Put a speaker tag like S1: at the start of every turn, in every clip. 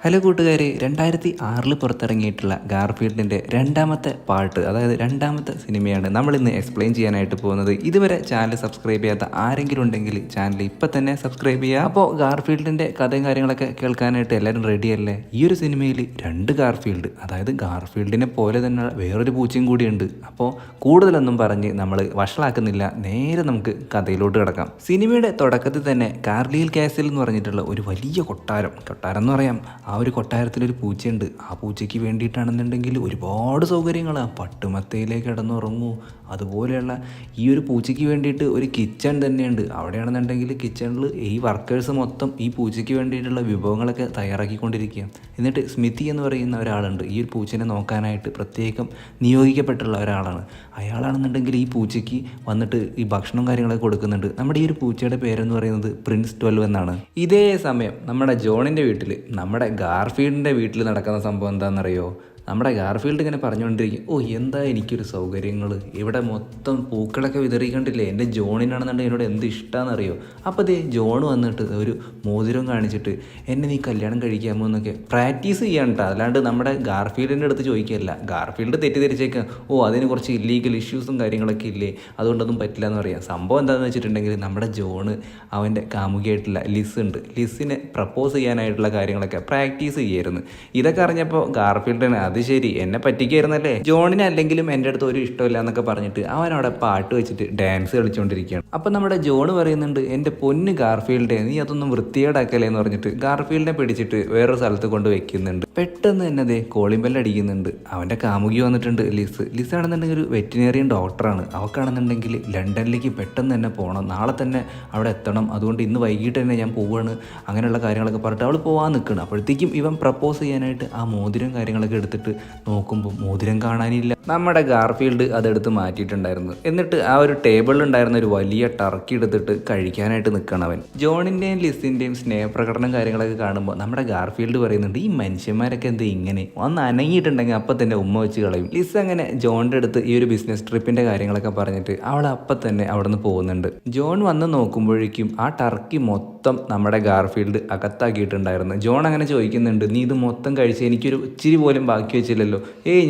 S1: Hello കൂട്ടുകാരെ, 2006 പുറത്തിറങ്ങിയിട്ടുള്ള ഗാർഫീൽഡിൻ്റെ രണ്ടാമത്തെ part, അതായത് രണ്ടാമത്തെ സിനിമയാണ് നമ്മളിന്ന് എക്സ്പ്ലെയിൻ ചെയ്യാനായിട്ട് പോകുന്നത്. ഇതുവരെ ചാനൽ സബ്സ്ക്രൈബ് ചെയ്യാത്ത ആരെങ്കിലും ഉണ്ടെങ്കിൽ ചാനൽ ഇപ്പം തന്നെ സബ്സ്ക്രൈബ് ചെയ്യുക. അപ്പോൾ ഗാർഫീൽഡിൻ്റെ കഥയും കാര്യങ്ങളൊക്കെ കേൾക്കാനായിട്ട് എല്ലാവരും റെഡിയല്ലേ? ഈ ഒരു സിനിമയിൽ രണ്ട് ഗാർഫീൽഡ്, അതായത് ഗാർഫീൽഡിനെ പോലെ തന്നെ വേറൊരു പൂച്ചയും കൂടിയുണ്ട്. അപ്പോൾ കൂടുതലൊന്നും പറഞ്ഞ് നമ്മൾ വഷളാക്കുന്നില്ല, നേരെ നമുക്ക് കഥയിലോട്ട് കിടക്കാം. സിനിമയുടെ തുടക്കത്തിൽ തന്നെ കാർലിയൽ കാസിൽ എന്ന് പറഞ്ഞിട്ടുള്ള ഒരു വലിയ കൊട്ടാരം എന്ന് പറയാം. ആ ഒരു കൊട്ടാരത്തിലൊരു പൂച്ചയുണ്ട്. ആ പൂച്ചയ്ക്ക് വേണ്ടിയിട്ടാണെന്നുണ്ടെങ്കിൽ ഒരുപാട് സൗകര്യങ്ങളാണ്. പട്ടുമത്തയിലേക്ക് കിടന്നുറങ്ങൂ, അതുപോലെയുള്ള ഈ ഒരു പൂച്ചയ്ക്ക് വേണ്ടിയിട്ട് ഒരു കിച്ചൺ തന്നെയുണ്ട്. അവിടെയാണെന്നുണ്ടെങ്കിൽ കിച്ചണിൽ ഈ വർക്കേഴ്സ് മൊത്തം ഈ പൂച്ചയ്ക്ക് വേണ്ടിയിട്ടുള്ള വിഭവങ്ങളൊക്കെ തയ്യാറാക്കിക്കൊണ്ടിരിക്കുക. എന്നിട്ട് സ്മിതി എന്ന് പറയുന്ന ഒരാളുണ്ട്, ഈ ഒരു പൂച്ചനെ നോക്കാനായിട്ട് പ്രത്യേകം നിയോഗിക്കപ്പെട്ടുള്ള ഒരാളാണ്. അയാളാണെന്നുണ്ടെങ്കിൽ ഈ പൂച്ചയ്ക്ക് വന്നിട്ട് ഈ ഭക്ഷണം കാര്യങ്ങളൊക്കെ കൊടുക്കുന്നുണ്ട്. നമ്മുടെ ഈ ഒരു പൂച്ചയുടെ പേരെന്ന് പറയുന്നത് പ്രിൻസ് 12 എന്നാണ്. ഇതേ സമയം നമ്മുടെ ജോണിൻ്റെ വീട്ടിൽ, നമ്മുടെ ഗാർഫീൽഡിൻ്റെ വീട്ടിൽ നടക്കുന്ന സംഭവം എന്താണെന്നറിയോ? നമ്മുടെ ഗാർഫീൽഡ് ഇങ്ങനെ പറഞ്ഞുകൊണ്ടിരിക്കും, എന്താ എനിക്കൊരു സൗകര്യങ്ങൾ, ഇവിടെ മൊത്തം പൂക്കളൊക്കെ വിതറിക്കണ്ടില്ലേ, എൻ്റെ ജോണിനാണെന്നുണ്ടെങ്കിൽ എന്നോട് എന്ത് ഇഷ്ടമാണെന്നറിയോ? അപ്പോൾ ദേ ജോൺ വന്നിട്ട് ഒരു മോതിരം കാണിച്ചിട്ട് എന്നെ നീ കല്യാണം കഴിക്കാമോ എന്നൊക്കെ പ്രാക്ടീസ് ചെയ്യാൻ കേട്ടോ, അല്ലാണ്ട് നമ്മുടെ ഗാർഫീൽഡിൻ്റെ അടുത്ത് ചോദിക്കുകയല്ല. ഗാർഫീൽഡ് തെറ്റിദ്ധരിച്ചേക്കാം, അതിന് കുറച്ച് ഇല്ലീഗൽ ഇഷ്യൂസും കാര്യങ്ങളൊക്കെ ഇല്ലേ, അതുകൊണ്ടൊന്നും പറ്റില്ല എന്ന് പറയാം. സംഭവം എന്താണെന്ന് വെച്ചിട്ടുണ്ടെങ്കിൽ നമ്മുടെ ജോണ് അവൻ്റെ കാമുകിയായിട്ടുള്ള ലിസ് ഉണ്ട്, ലിസിനെ പ്രപ്പോസ് ചെയ്യാനായിട്ടുള്ള കാര്യങ്ങളൊക്കെ പ്രാക്ടീസ് ചെയ്യായിരുന്നു. ഇതൊക്കെ അറിഞ്ഞപ്പോൾ ഗാർഫീൽഡിന് അത് ശരി, എന്നെ പറ്റിക്കായിരുന്നല്ലേ, ജോണിന് അല്ലെങ്കിലും എൻ്റെ അടുത്ത് ഒരു ഇഷ്ടമില്ല എന്നൊക്കെ പറഞ്ഞിട്ട് അവൻ അവിടെ പാട്ട് വെച്ചിട്ട് ഡാൻസ് കളിച്ചുകൊണ്ടിരിക്കുകയാണ്. അപ്പം നമ്മുടെ ജോണ് പറയുന്നുണ്ട്, എൻ്റെ പൊന്ന് ഗാർഫീൽഡേ, നീ അതൊന്നും വൃത്തികേടാക്കല്ലേ എന്ന് പറഞ്ഞിട്ട് ഗാർഫീൽഡിനെ പിടിച്ചിട്ട് വേറൊരു സ്ഥലത്ത് കൊണ്ട് വെക്കുന്നുണ്ട്. പെട്ടെന്ന് തന്നെ അതേ കോളിംഗ് ബെൽ അടിക്കുന്നുണ്ട്. അവൻ്റെ കാമുകി വന്നിട്ടുണ്ട്, ലിസ് ആണെന്നുണ്ടെങ്കിൽ ഒരു വെറ്റിനറിയൻ ഡോക്ടറാണ്. അവൾക്കാണെന്നുണ്ടെങ്കിൽ ലണ്ടനിലേക്ക് പെട്ടെന്ന് തന്നെ പോകണം, നാളെ തന്നെ അവിടെ എത്തണം, അതുകൊണ്ട് ഇന്ന് വൈകിട്ട് തന്നെ ഞാൻ പോവുകയാണ്, അങ്ങനെയുള്ള കാര്യങ്ങളൊക്കെ പറഞ്ഞിട്ട് അവൾ പോകാൻ നിൽക്കണം. അപ്പോഴത്തേക്കും ഇവൻ പ്രപ്പോസ് ചെയ്യാനായിട്ട് ആ മോതിരം കാര്യങ്ങളൊക്കെ എടുത്തിട്ട് നോക്കുമ്പോൾ മോതിരം കാണാനില്ല. നമ്മുടെ ഗാർഫീൽഡ് അതെടുത്ത് മാറ്റിയിട്ടുണ്ടായിരുന്നു. എന്നിട്ട് ആ ഒരു ടേബിളിലുണ്ടായിരുന്ന ഒരു വലിയ ടർക്കി എടുത്തിട്ട് കഴിക്കാനായിട്ട് നിൽക്കണം അവൻ. ജോണിൻ്റെയും ലിസിൻ്റെയും സ്നേഹപ്രകടനം കാര്യങ്ങളൊക്കെ കാണുമ്പോൾ നമ്മുടെ ഗാർഫീൽഡ് പറയുന്നുണ്ട്, ഈ മനുഷ്യന്മാരൊക്കെ എന്താ ഇങ്ങനെ, ഒന്ന് അനങ്ങിയിട്ടുണ്ടെങ്കിൽ അപ്പം തന്നെ ഉമ്മ വെച്ച് കളയും. ലിസ് അങ്ങനെ ജോണിൻ്റെ അടുത്ത് ഈ ഒരു ബിസിനസ് ട്രിപ്പിൻ്റെ കാര്യങ്ങളൊക്കെ പറഞ്ഞിട്ട് അവൾ അപ്പം തന്നെ അവിടെ നിന്ന് പോകുന്നുണ്ട്. ജോൺ വന്ന് നോക്കുമ്പോഴേക്കും ആ ടർക്കി മൊത്തം നമ്മുടെ ഗാർഫീൽഡ് അകത്താക്കിയിട്ടുണ്ടായിരുന്നു. ജോൺ അങ്ങനെ ചോദിക്കുന്നുണ്ട്, നീ ഇത് മൊത്തം കഴിച്ച് എനിക്കൊരു ഇച്ചിരി പോലും ബാക്കി വെച്ചില്ലല്ലോ,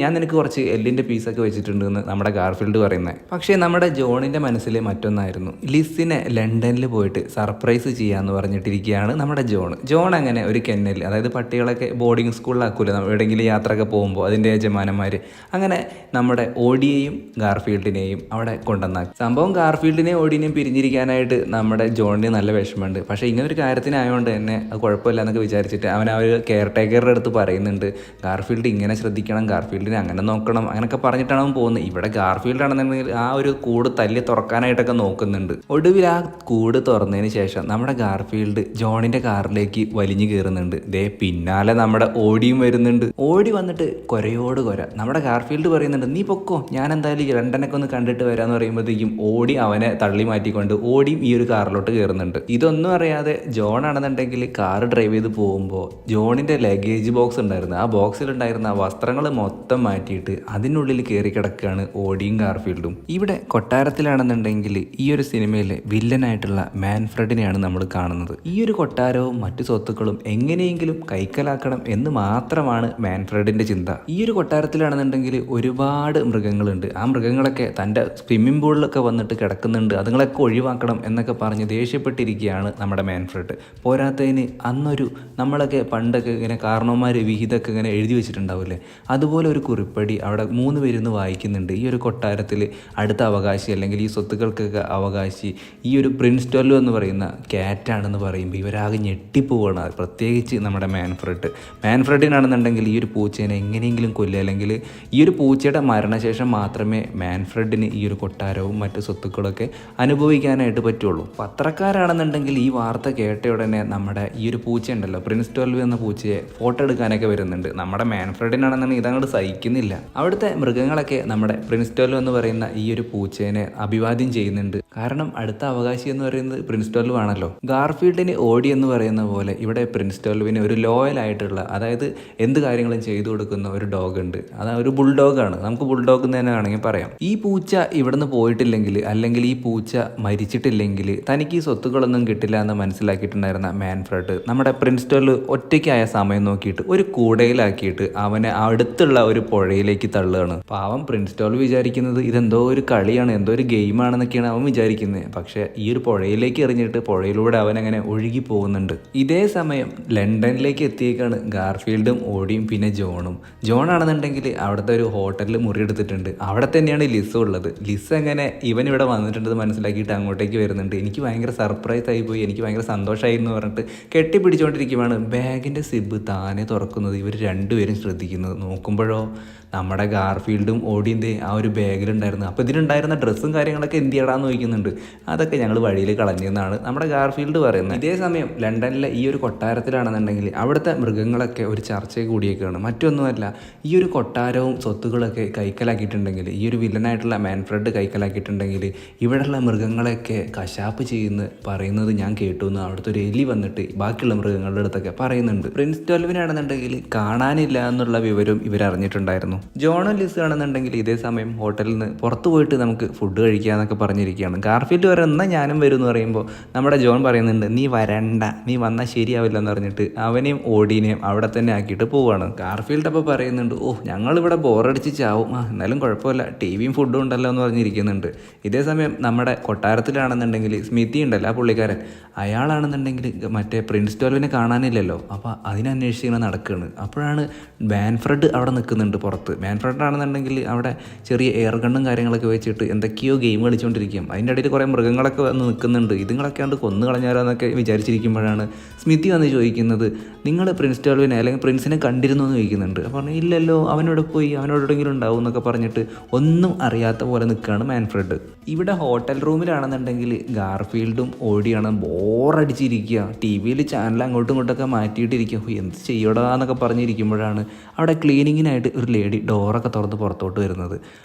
S1: ഞാൻ നിനക്ക് കുറച്ച് എല്ലിൻ്റെ പീസൊക്കെ വെച്ചിട്ടുണ്ട് എന്ന് നമ്മുടെ ഗാർഫീൽഡ് പറയുന്നത്. പക്ഷേ നമ്മുടെ ജോണിൻ്റെ മനസ്സിൽ മറ്റൊന്നായിരുന്നു. ലിസിനെ ലണ്ടനിൽ പോയിട്ട് സർപ്രൈസ് ചെയ്യാമെന്ന് പറഞ്ഞിട്ടിരിക്കുകയാണ് നമ്മുടെ ജോൺ അങ്ങനെ ഒരു കെന്നൽ, അതായത് പട്ടികളൊക്കെ ബോർഡിംഗ് സ്കൂളിലാക്കൂല എവിടെയെങ്കിലും യാത്രയൊക്കെ പോകുമ്പോൾ അതിൻ്റെ യജമാനന്മാർ, അങ്ങനെ നമ്മുടെ ഓഡിയെയും ഗാർഫീൽഡിനെയും അവിടെ കൊണ്ടുവന്നാക്കി. സംഭവം ഗാർഫീൽഡിനെയും ഓഡിയെയും പിരിഞ്ഞിരിക്കാനായിട്ട് നമ്മുടെ ജോണിന് നല്ല വിഷമമുണ്ട്. പക്ഷേ ഇങ്ങനൊരു കാര്യത്തിനായതുകൊണ്ട് തന്നെ അത് കുഴപ്പമില്ല എന്നൊക്കെ വിചാരിച്ചിട്ട് അവൻ ആ ഒരു കെയർ ടേക്കറുടെ അടുത്ത് പറയുന്നുണ്ട്, ഗാർഫീൽഡ് ഇങ്ങനെ ശ്രദ്ധിക്കണം, ഗാർഫീൽഡിനെ അങ്ങനെ നോക്കണം, അങ്ങനെയൊക്കെ പറഞ്ഞിട്ടാണ് അവൻ പോകുന്നത്. ഇവിടെ ഗാർഫീൽഡ് ആണെന്നുണ്ടെങ്കിൽ ആ ഒരു കൂട് തല്ലി തുറക്കാനായിട്ടൊക്കെ നോക്കുന്നുണ്ട്. ഒടുവിൽ ആ കൂട് തുറന്നതിന് ശേഷം നമ്മുടെ ഗാർഫീൽഡ് ജോണിൻ്റെ കാറിലേക്ക് വലിഞ്ഞു കയറുന്നുണ്ട്. പിന്നാലെ നമ്മുടെ ഓടിയും വരുന്നുണ്ട്. ഓടി വന്നിട്ട് കൊരയോട് കൊര. നമ്മുടെ ഗാർഫീൽഡ് പറയുന്നുണ്ട്, നീ പൊക്കോ, ഞാൻ എന്തായാലും ലണ്ടനൊക്കെ ഒന്ന് കണ്ടിട്ട് വരാമെന്ന് പറയുമ്പോഴത്തേക്കും ഓടി അവനെ തള്ളി മാറ്റിക്കൊണ്ട് ഓടിയും ഈ ഒരു കാറിലോട്ട് കയറുന്നുണ്ട്. ഇതൊന്നും അറിയാതെ ജോൺ ആണെന്നുണ്ടെങ്കിൽ കാർ ഡ്രൈവ് ചെയ്ത് പോകുമ്പോൾ ജോണിൻ്റെ ലഗേജ് ബോക്സ് ഉണ്ടായിരുന്നു, ആ ബോക്സിലുണ്ടായിരുന്ന വസ്ത്രങ്ങൾ മൊത്തം മാറ്റിയിട്ട് അതിനുള്ളിൽ കയറി കിടക്കുകയാണ് ഓഡിയും ഗാർഫീൽഡും. ഇവിടെ കൊട്ടാരത്തിലാണെന്നുണ്ടെങ്കിൽ ഈ ഒരു സിനിമയിലെ വില്ലനായിട്ടുള്ള മാൻഫ്രെഡിനെയാണ് നമ്മൾ കാണുന്നത്. ഈ ഒരു കൊട്ടാരവും മറ്റു സ്വത്തുക്കളും എങ്ങനെയെങ്കിലും കൈക്കലാക്കണം എന്ന് മാത്രമാണ് മാൻഫ്രെഡിന്റെ ചിന്ത. ഈ ഒരു കൊട്ടാരത്തിലാണെന്നുണ്ടെങ്കിൽ ഒരുപാട് മൃഗങ്ങളുണ്ട്. ആ മൃഗങ്ങളൊക്കെ തൻ്റെ സ്വിമ്മിംഗ് പൂളിലൊക്കെ വന്നിട്ട് കിടക്കുന്നുണ്ട്, അതുങ്ങളൊക്കെ ഒഴിവാക്കണം എന്നൊക്കെ പറഞ്ഞ് ദേഷ്യപ്പെട്ടിരിക്കുകയാണ് നമ്മുടെ മാൻഫ്രെഡ്. പോരാത്തതിന് അന്നൊരു നമ്മളൊക്കെ പണ്ടൊക്കെ ഇങ്ങനെ കാരണവന്മാർ വിഹിതമൊക്കെ ഇങ്ങനെ എഴുതി വെച്ചിട്ടുണ്ടാവില്ലേ, അതുപോലെ ഒരു കുറിപ്പടി അവിടെ 3 പേരിന്ന് വായിക്കുന്നുണ്ട്. ഈ ഒരു കൊട്ടാരത്തിൽ അടുത്ത അവകാശി അല്ലെങ്കിൽ ഈ സ്വത്തുക്കൾക്കൊക്കെ അവകാശി ഈ ഒരു പ്രിൻസ് 12 എന്ന് പറയുന്ന ക്യാറ്റാണെന്ന് പറയുമ്പോൾ ഇവരാകെ ഞെട്ടിപ്പോവാണ്. പ്രത്യേകിച്ച് നമ്മുടെ മാൻഫ്രെഡിനാണെന്നുണ്ടെങ്കിൽ ഈ ഒരു പൂച്ചേനെ എങ്ങനെയെങ്കിലും കൊല്ലുക, അല്ലെങ്കിൽ ഈ ഒരു പൂച്ചയുടെ മരണശേഷം മാത്രമേ മാൻഫ്രെഡിന് ഈ ഒരു കൊട്ടാരവും മറ്റ് സ്വത്തുക്കളൊക്കെ അനുഭവിക്കാനായിട്ട് പറ്റുള്ളൂ. പത്രക്കാരാണെന്നുണ്ടെങ്കിൽ ഈ വാർത്ത കേട്ട ഉടനെ നമ്മുടെ ഈ ഒരു പൂച്ച ഉണ്ടല്ലോ, പ്രിൻസ് 12 എന്ന പൂച്ചയെ ഫോട്ടോ എടുക്കാനൊക്കെ വരുന്നുണ്ട്. നമ്മുടെ മാൻഫ്രെഡ് മാൻഫ്രെഡിനാണെന്നുണ്ടെങ്കിൽ ഇതങ്ങോട്ട് സഹിക്കുന്നില്ല. അവിടുത്തെ മൃഗങ്ങളൊക്കെ നമ്മുടെ പ്രിൻസ് ടോലു എന്ന് പറയുന്ന ഈ ഒരു പൂച്ചേനെ അഭിവാദ്യം ചെയ്യുന്നുണ്ട്. കാരണം അടുത്ത അവകാശി എന്ന് പറയുന്നത് പ്രിൻസ് ടോലു ആണല്ലോ. ഗാർഫീൽഡിന് ഓടി എന്ന് പറയുന്ന പോലെ ഇവിടെ പ്രിൻസ് ടോലുവിന് ഒരു ലോയൽ ആയിട്ടുള്ള, അതായത് എന്ത് കാര്യങ്ങളും ചെയ്തു കൊടുക്കുന്ന ഒരു ഡോഗ് ഉണ്ട്. അതാ ഒരു ബുൾഡോഗാണ്, നമുക്ക് ബുൾഡോഗ് എന്ന് തന്നെ വേണമെങ്കിൽ പറയാം. ഈ പൂച്ച ഇവിടുന്ന് പോയിട്ടില്ലെങ്കിൽ, അല്ലെങ്കിൽ ഈ പൂച്ച മരിച്ചിട്ടില്ലെങ്കിൽ തനിക്ക് ഈ സ്വത്തുക്കളൊന്നും കിട്ടില്ല എന്ന് മനസ്സിലാക്കിയിട്ടുണ്ടായിരുന്ന മാൻഫ്രെഡ് നമ്മുടെ പ്രിൻസ് ടോലു ഒറ്റയ്ക്കായ സമയം നോക്കിയിട്ട് ഒരു കൂടയിലാക്കിയിട്ട് അവനെ അടുത്തുള്ള ഒരു പുഴയിലേക്ക് തള്ളുകയാണ്. പാവം പ്രിൻസ് ടോലു വിചാരിക്കുന്നത് ഇതെന്തോ ഒരു കളിയാണ്, എന്തോ ഒരു ഗെയിമാണെന്നൊക്കെയാണ് അവൻ വിചാരിക്കുന്നത്. പക്ഷേ ഈ ഒരു പുഴയിലേക്ക് എറിഞ്ഞിട്ട് പുഴയിലൂടെ അവൻ അങ്ങനെ ഒഴുകി പോകുന്നുണ്ട്. ഇതേ സമയം ലണ്ടനിലേക്ക് എത്തിയേക്കാണ് ഗാർഫീൽഡും ഓടിയും പിന്നെ ജോണും. ജോൺ ആണെന്നുണ്ടെങ്കിൽ അവിടുത്തെ ഒരു ഹോട്ടലിൽ മുറിയെടുത്തിട്ടുണ്ട്. അവിടെ തന്നെയാണ് ലിസ് ഉള്ളത്. ലിസ് എങ്ങനെ ഇവൻ ഇവിടെ വന്നിട്ടുണ്ടെന്ന് മനസ്സിലാക്കിയിട്ട് അങ്ങോട്ടേക്ക് വരുന്നുണ്ട്. എനിക്ക് ഭയങ്കര സർപ്രൈസ് ആയിപ്പോയി, എനിക്ക് ഭയങ്കര സന്തോഷമായി എന്ന് പറഞ്ഞിട്ട് കെട്ടിപ്പിടിച്ചുകൊണ്ടിരിക്കുവാണ്. ബാഗിൻ്റെ സിബ് താനെ തുറക്കുന്നത് ഇവർ രണ്ടുപേരും ശ്രദ്ധിക്കുന്നത്. നോക്കുമ്പോഴോ നമ്മുടെ ഗാർഫീൽഡും ഓടിയൻ്റെ ആ ഒരു ബാഗിലുണ്ടായിരുന്നു. അപ്പോൾ ഇതിലുണ്ടായിരുന്ന ഡ്രസ്സും കാര്യങ്ങളൊക്കെ എന്ത് ചെയ്യടാന്ന് ചോദിക്കുന്നുണ്ട്. അതൊക്കെ ഞങ്ങൾ വഴിയിൽ കളഞ്ഞെന്നാണ് നമ്മുടെ ഗാർഫീൽഡ് പറയുന്നത്. ഇതേ സമയം ലണ്ടനിലെ ഈ ഒരു കൊട്ടാരത്തിലാണെന്നുണ്ടെങ്കിൽ അവിടുത്തെ മൃഗങ്ങളൊക്കെ ഒരു ചർച്ചയെ കൂടിയേക്കാണ്. മറ്റൊന്നുമല്ല, ഈ ഒരു കൊട്ടാരവും സ്വത്തുകളൊക്കെ കൈക്കലാക്കിയിട്ടുണ്ടെങ്കിൽ, ഈ ഒരു വില്ലനായിട്ടുള്ള മാൻഫ്രെഡ് കൈക്കലാക്കിയിട്ടുണ്ടെങ്കിൽ ഇവിടെയുള്ള മൃഗങ്ങളെയൊക്കെ കശാപ്പ് ചെയ്യുന്ന പറയുന്നത് ഞാൻ കേട്ടു എന്ന് അവിടുത്തെ ഒരു എലി വന്നിട്ട് ബാക്കിയുള്ള മൃഗങ്ങളുടെ അടുത്തൊക്കെ പറയുന്നുണ്ട്. പ്രിൻസ് ടോൽവിനാണെന്നുണ്ടെങ്കിൽ കാണാനില്ല എന്നുള്ള വിവരം ഇവരറിഞ്ഞിട്ടുണ്ടായിരുന്നു. ജോണും ലിസ് ആണെന്നുണ്ടെങ്കിൽ ഇതേ സമയം ഹോട്ടലിൽ നിന്ന് പുറത്തു പോയിട്ട് നമുക്ക് ഫുഡ് കഴിക്കാന്നൊക്കെ പറഞ്ഞിരിക്കുകയാണ്. ഗാർഫീൽഡ് പറയുന്നത് ഞാനും വരും എന്ന് പറയുമ്പോൾ നമ്മുടെ ജോൺ പറയുന്നുണ്ട് നീ വരണ്ട, നീ വന്നാൽ ശരിയാവില്ല എന്ന് പറഞ്ഞിട്ട് അവനെയും ഓടീനെയും അവിടെ തന്നെ ആക്കിയിട്ട് പോവുകയാണ്. ഗാർഫീൽഡ് അപ്പോൾ പറയുന്നുണ്ട് ഞങ്ങളിവിടെ ബോറടിച്ച് ചാവും, എന്നാലും കുഴപ്പമില്ല, ടിവിയും ഫുഡും ഉണ്ടല്ലോ എന്ന് പറഞ്ഞിരിക്കുന്നുണ്ട്. ഇതേ സമയം നമ്മുടെ കൊട്ടാരത്തിലാണെന്നുണ്ടെങ്കിൽ സ്മിതി ഉണ്ടല്ലോ ആ പുള്ളിക്കാരൻ, അയാളാണെന്നുണ്ടെങ്കിൽ മറ്റേ പ്രിൻസ് ടോൽവിനെ കാണാനില്ലല്ലോ. അപ്പോൾ അതിനന്വേഷിച്ച് ഇങ്ങനെ നടക്കുകയാണ്. അപ്പോഴാണ് മാൻഫ്രെഡ് അവിടെ നിൽക്കുന്നുണ്ട് പുറത്ത്. മാൻഫ്രെഡ് ആണെന്നുണ്ടെങ്കിൽ അവിടെ ചെറിയ എയർ ഗണ്ണും കാര്യങ്ങളൊക്കെ വെച്ചിട്ട് എന്തൊക്കെയോ ഗെയിം കളിച്ചുകൊണ്ടിരിക്കും. അതിൻ്റെ ഇടയിൽ കുറേ മൃഗങ്ങളൊക്കെ വന്ന് നിൽക്കുന്നുണ്ട്. ഇതുങ്ങളൊക്കെ കണ്ട് കൊന്നു കളഞ്ഞാലോ എന്നൊക്കെ വിചാരിച്ചിരിക്കുമ്പോഴാണ് സ്മിതി വന്ന് ചോദിക്കുന്നത് നിങ്ങൾ പ്രിൻസ് ടോൽവിനെ അല്ലെങ്കിൽ പ്രിൻസിനെ കണ്ടിരുന്നു എന്ന് ചോദിക്കുന്നുണ്ട്. അപ്പോൾ പറഞ്ഞു ഇല്ലല്ലോ, അവനോട് പോയി, അവനോടെങ്കിലും ഉണ്ടാവും എന്നൊക്കെ പറഞ്ഞിട്ട് ഒന്നും അറിയാത്ത പോലെ നിൽക്കുകയാണ് മാൻഫ്രെഡ്. ഇവിടെ ഹോട്ടൽ റൂമിലാണെന്നുണ്ടെങ്കിൽ ഗാർഫീൽഡും ഓടിയാണ് ബോറടിച്ചിരിക്കുക. ടി വിയിൽ ചാനൽ അങ്ങോട്ടും ഇങ്ങോട്ടൊക്കെ മാറ്റിയിട്ടിരിക്കുക. എന്ത് ചെയ്യടാ എന്നൊക്കെ പറഞ്ഞിരിക്കുമ്പോഴാണ് അവിടെ ക്ലീനിങ്ങിനായിട്ട് ഒരു ലേഡി ഡോറൊക്കെ തുറന്ന് പുറത്തോട്ട് വരുന്നത്.